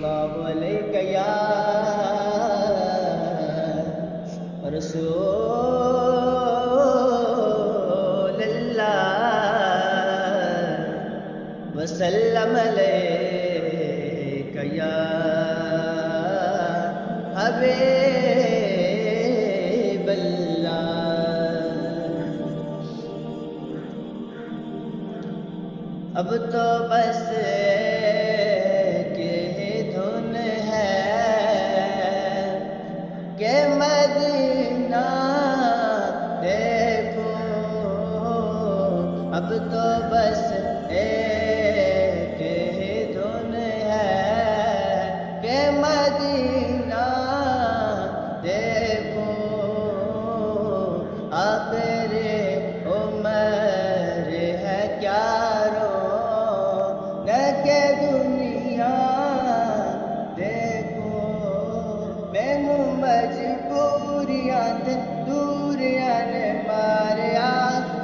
اللہ علیہ یا رسول اللہ وسلم علیک یا حبیب اللہ۔ اب تو بس دھن ہے کہ مدینہ دیکھو، اب تو بس ایک ہی دھن ہے کہ مدینہ دیکھو، آخر عمر ہے کیا رونے کہ دنیا دیکھو، مینو مجبوریاں دوریاں نے ماریا،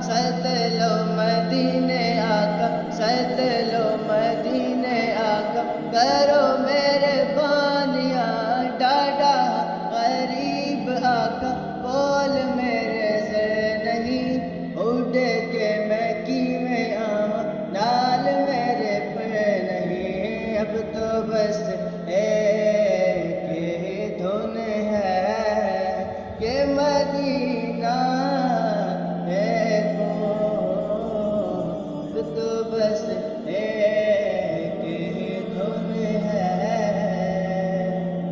سد لو مدینے آقا، سد لو مدینے آقا، کرو میرے بانیاں ڈاڈا غریب آقا، بول میرے سے نہیں اڑ کے میں کیویں آواں، نال میرے پہ نہیں، اب تو بس ایک ہی دھن ہے کہ مدینہ